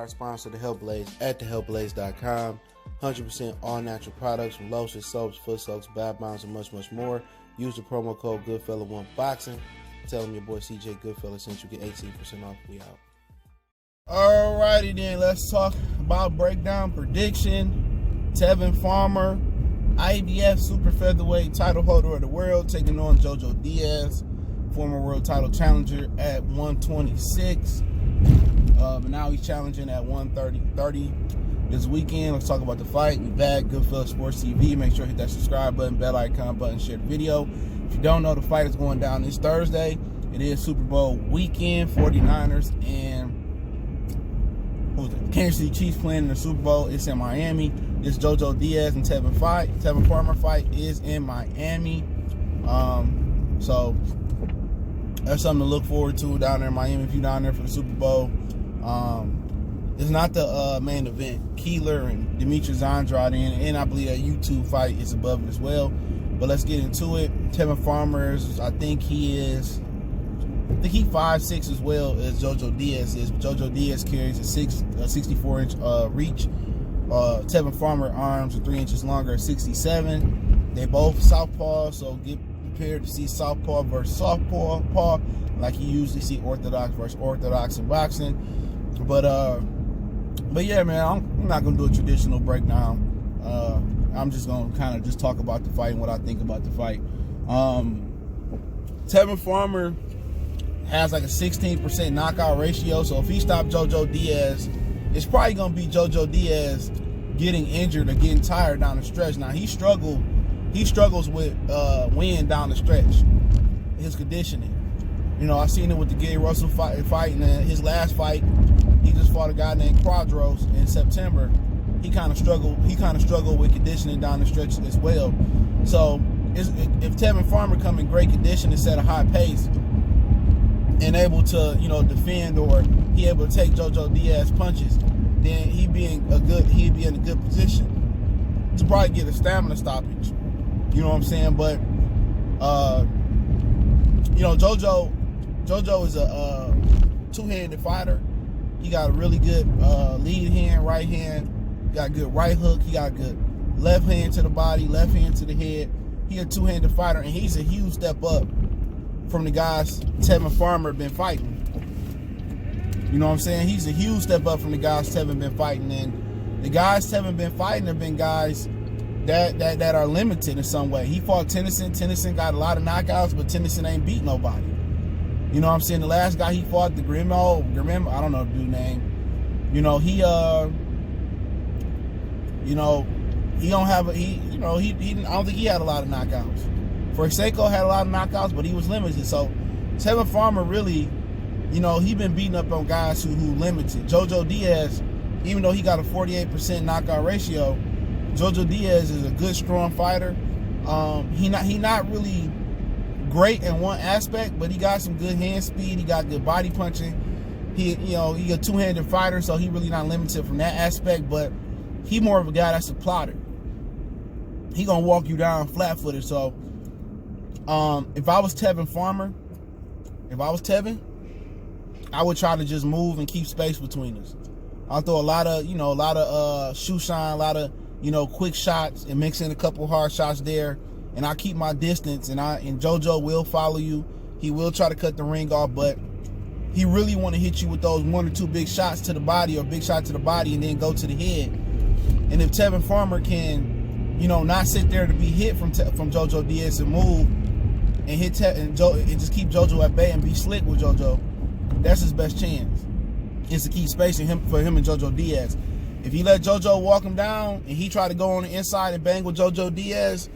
sponsor, The Health Blaze, at thehealthblaze.com. 100% all natural products from lotions, soaps, foot soaks, bath bombs, and much, much more. Use the promo code Goodfella1Boxing. Tell them your boy CJ Goodfella sent you, get 18% off. We out. Alrighty then, let's talk about breakdown prediction. Tevin Farmer, IBF super featherweight title holder of the world, taking on JoJo Diaz, former world title challenger at 126. But now he's challenging at 130 this weekend. Let's talk about the fight. We back, Goodfella Sports TV. Make sure to hit that subscribe button, bell icon button, share the video. If you don't know, the fight is going down this Thursday. It is Super Bowl weekend. 49ers and Kansas City Chiefs playing in the Super Bowl. It's in Miami. It's JoJo Diaz and Tevin Farmer fight is in Miami. So that's something to look forward to down there in Miami if you're down there for the Super Bowl. It's not the main event. Keeler and Demetrius Andrade and I believe a YouTube fight is above it as well. But let's get into it. Tevin Farmer, I think he's 5'6" as well as JoJo Diaz is. JoJo Diaz carries a 64-inch reach. Tevin Farmer arms are 3 inches longer at 67. They both southpaw, so get prepared to see southpaw versus southpaw, like you usually see orthodox versus orthodox in boxing. But yeah, man, I'm not gonna do a traditional breakdown. I'm just gonna kind of just talk about the fight and what I think about the fight. Tevin Farmer has like a 16% knockout ratio, so if he stopped JoJo Diaz, it's probably gonna be JoJo Diaz getting injured or getting tired down the stretch. Now he struggles with wind down the stretch, his conditioning. You know, I seen it with the Gary Russell fight, and his last fight, he just fought a guy named Quadros in September. He kind of struggled with conditioning down the stretch as well. So if Tevin Farmer come in great condition and set a high pace and able to, defend, or he able to take JoJo Diaz punches, then he'd be in a good position to probably get a stamina stoppage. You know what I'm saying? But JoJo is a two-handed fighter. He got a really good lead hand, right hand. Got a good right hook. He got a good left hand to the body, left hand to the head. He a two-handed fighter, and he's a huge step up from the guys Tevin Farmer been fighting. You know what I'm saying? He's a huge step up from the guys Tevin been fighting, and the guys Tevin been fighting have been guys that are limited in some way. He fought Tennyson. Tennyson got a lot of knockouts, but Tennyson ain't beat nobody. You know what I'm saying? The last guy he fought, the Grimo, I don't know the dude's name. I don't think he had a lot of knockouts. Forseco had a lot of knockouts, but he was limited. So Tevin Farmer really, he been beating up on guys who limited. JoJo Diaz, even though he got a 48% knockout ratio, JoJo Diaz is a good, strong fighter. He not really great in one aspect, but he got some good hand speed. He got good body punching. He a two-handed fighter, so he really not limited from that aspect. But he more of a guy that's a plotter. He gonna walk you down flat-footed. So if I was Tevin Farmer, I would try to just move and keep space between us. I'll throw a lot of shoe shine, a lot of quick shots, and mix in a couple hard shots there. And I keep my distance, and JoJo will follow you. He will try to cut the ring off, but he really want to hit you with those 1 or 2 big shots to the body, or big shot to the body, and then go to the head. And if Tevin Farmer can, not sit there to be hit from JoJo Diaz and move and hit and just keep JoJo at bay and be slick with JoJo, that's his best chance. Is to keep spacing for him and JoJo Diaz. If he let JoJo walk him down and he try to go on the inside and bang with JoJo Diaz,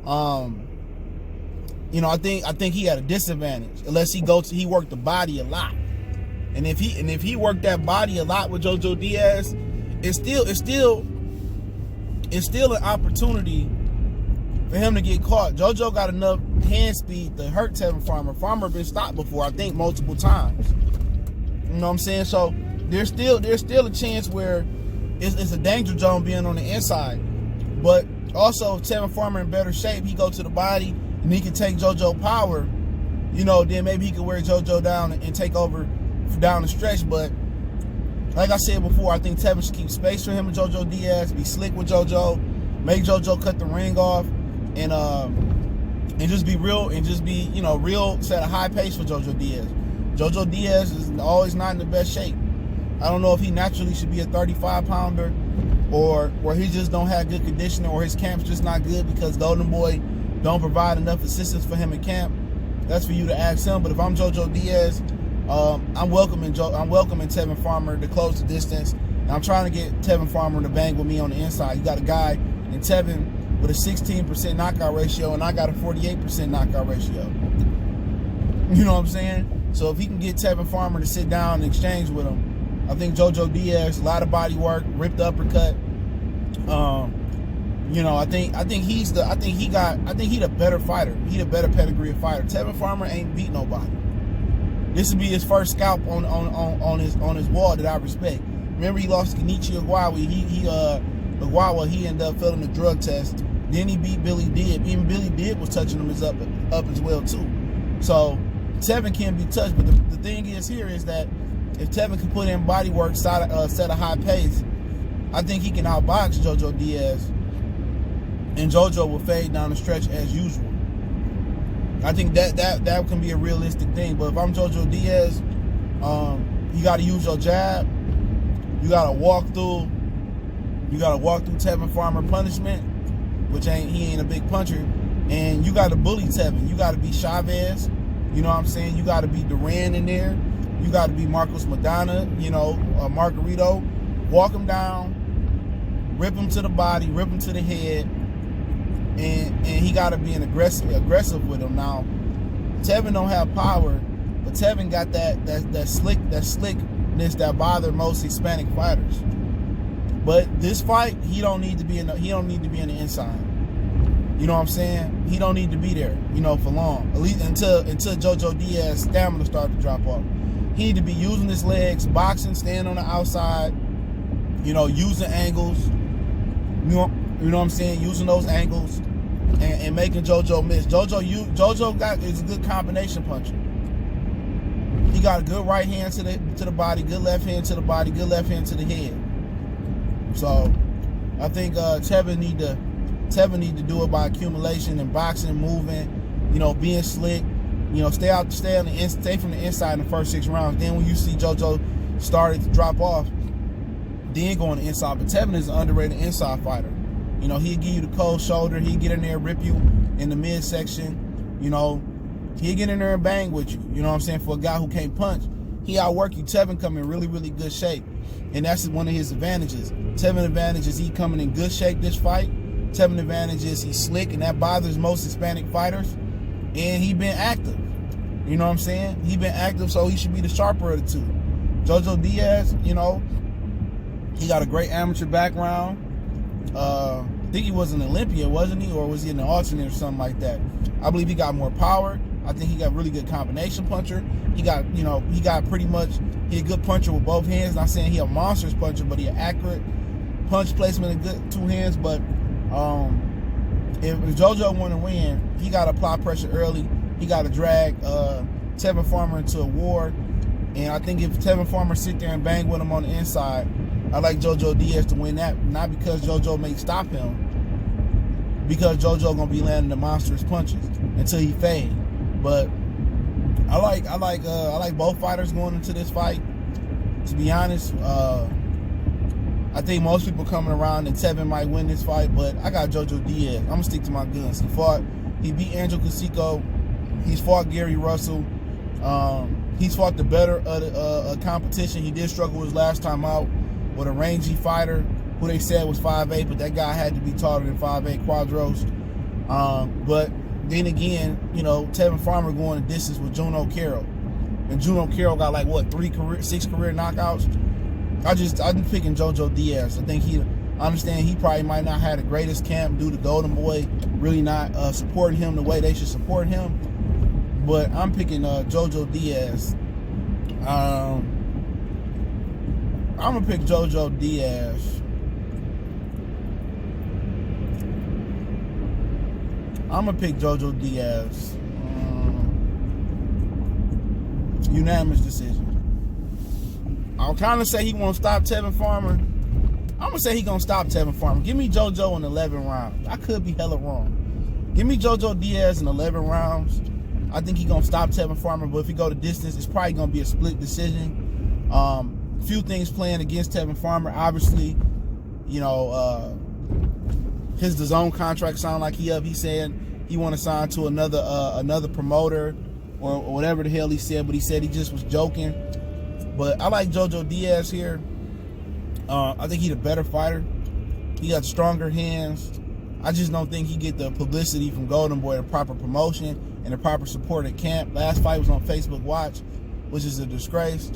I think he had a disadvantage unless he worked the body a lot. And if he worked that body a lot with JoJo Diaz, it's still an opportunity for him to get caught. JoJo got enough hand speed to hurt Tevin Farmer. Farmer been stopped before, I think multiple times. You know what I'm saying? So there's still a chance where it's a danger zone being on the inside. But also, if Tevin Farmer in better shape, he go to the body and he can take JoJo power, then maybe he could wear JoJo down and take over down the stretch. But like I said before, I think Tevin should keep space for him and JoJo Diaz, be slick with JoJo, make JoJo cut the ring off, and just be real, and just be, you know, real, set a high pace for JoJo Diaz. JoJo Diaz is always not in the best shape. I don't know if he naturally should be a 35-pounder, or he just don't have good conditioning, or his camp's just not good because Golden Boy don't provide enough assistance for him in camp. That's for you to ask him. But if I'm JoJo Diaz, I'm welcoming Tevin Farmer to close the distance. And I'm trying to get Tevin Farmer to bang with me on the inside. You got a guy in Tevin with a 16% knockout ratio, and I got a 48% knockout ratio. You know what I'm saying? So if he can get Tevin Farmer to sit down and exchange with him, I think JoJo Diaz, a lot of body work, ripped uppercut. You know, I think he the better fighter. He the better pedigree of fighter. Tevin Farmer ain't beat nobody. This would be his first scalp on his wall that I respect. Remember, he lost to Kenichi Ogawa. He ended up failing the drug test. Then he beat Billy Dibb. Even Billy Dibb was touching him up as well too. So Tevin can be touched. But the thing is here is that if Tevin can put in body work, set a high pace, I think he can outbox JoJo Diaz, and JoJo will fade down the stretch as usual. I think that can be a realistic thing. But if I'm JoJo Diaz, you got to use your jab. You got to walk through Tevin Farmer punishment, which he ain't a big puncher, and you got to bully Tevin. You got to be Chavez. You know what I'm saying? You got to be Duran in there. You got to be Marcos Madonna. You know, Margarito. Walk him down, rip him to the body, rip him to the head. And he got to be aggressive with him. Now, Tevin don't have power, but Tevin got that slickness that bother most Hispanic fighters. But this fight, he don't need to be in the inside. You know what I'm saying? He don't need to be there, you know, for long. At least until JoJo Diaz stamina start to drop off. He need to be using his legs, boxing, staying on the outside, you know, using angles. You know what I'm saying? Using those angles and making JoJo miss. JoJo is a good combination puncher. He got a good right hand to the body, good left hand to the body, good left hand to the head. So I think Tevin need to do it by accumulation and boxing, moving, you know, being slick. You know, stay from the inside in the first 6 rounds. Then when you see JoJo started to drop off, then go on the inside. But Tevin is an underrated inside fighter. You know, he'll give you the cold shoulder. He'll get in there and rip you in the midsection. You know, he'll get in there and bang with you. You know what I'm saying? For a guy who can't punch, he outwork you. Tevin come in really, really good shape. And that's one of his advantages. Tevin advantage is he coming in good shape this fight. Tevin advantage is he's slick, and that bothers most Hispanic fighters. And he been active. You know what I'm saying? He been active, so he should be the sharper of the two. JoJo Diaz, you know, he got a great amateur background. I think he was an Olympian, wasn't he? Or was he an alternate or something like that? I believe he got more power. I think he got really good combination puncher. He got pretty much, he a good puncher with both hands. Not saying he a monstrous puncher, but he an accurate punch placement in good 2 hands. But if JoJo want to win, he got to apply pressure early. He got to drag Tevin Farmer into a war. And I think if Tevin Farmer sit there and bang with him on the inside, I like JoJo Diaz to win that. Not because JoJo may stop him, because JoJo gonna be landing the monstrous punches until he fade. But I like both fighters going into this fight. To be honest, I think most people coming around and Tevin might win this fight, but I got JoJo Diaz. I'm gonna stick to my guns. He beat Angel Casico. He's fought Gary Russell. He's fought the better of competition. He did struggle his last time out with a rangy fighter who they said was 5'8", but that guy had to be taller than 5'8", Quadros. But then again, you know, Tevin Farmer going the distance with Juno Carroll. And Juno Carroll got like, what, 6 career knockouts? I'm picking JoJo Diaz. I understand he probably might not have the greatest camp due to Golden Boy really not supporting him the way they should support him. But I'm picking JoJo Diaz. I'm going to pick JoJo Diaz. Unanimous decision. I'll kind of say he won't stop Tevin Farmer. I'm gonna say he gonna stop Tevin Farmer. Give me JoJo in 11 rounds. I could be hella wrong. Give me JoJo Diaz in 11 rounds. I think he gonna stop Tevin Farmer, but if he go to distance, it's probably gonna be a split decision. Few things playing against Tevin Farmer. Obviously, you know, his DAZN contract sound like he up. He said he want to sign to another promoter or whatever the hell he said, but he said he just was joking. But I like JoJo Diaz here. I think he's a better fighter. He got stronger hands. I just don't think he get the publicity from Golden Boy, the proper promotion and the proper support at camp. Last fight was on Facebook Watch, which is a disgrace.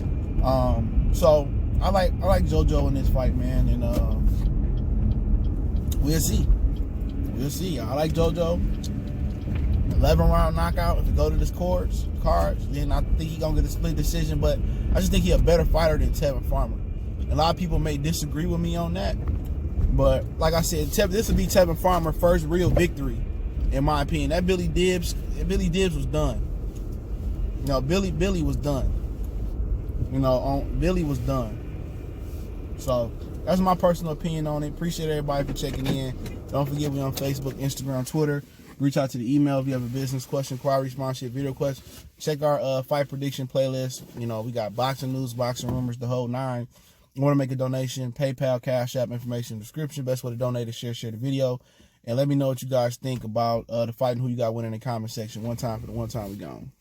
So I like JoJo in this fight, man, and we'll see. We'll see. I like JoJo. 11 round knockout. If it go to this cards, then I think he's gonna get a split decision. But I just think he's a better fighter than Tevin Farmer. A lot of people may disagree with me on that, but like I said, this would be Tevin Farmer's first real victory, in my opinion. That Billy Dibbs was done. You know, Billy was done. You know, Billy was done. So that's my personal opinion on it. Appreciate everybody for checking in. Don't forget we on Facebook, Instagram, Twitter. Reach out to the email if you have a business question, inquiry, sponsorship, video request. Check our fight prediction playlist. You know, we got boxing news, boxing rumors, the whole nine. You want to make a donation, PayPal, Cash App, information in the description. Best way to donate is share the video. And let me know what you guys think about the fight and who you got winning in the comment section. One time for the one time we gone.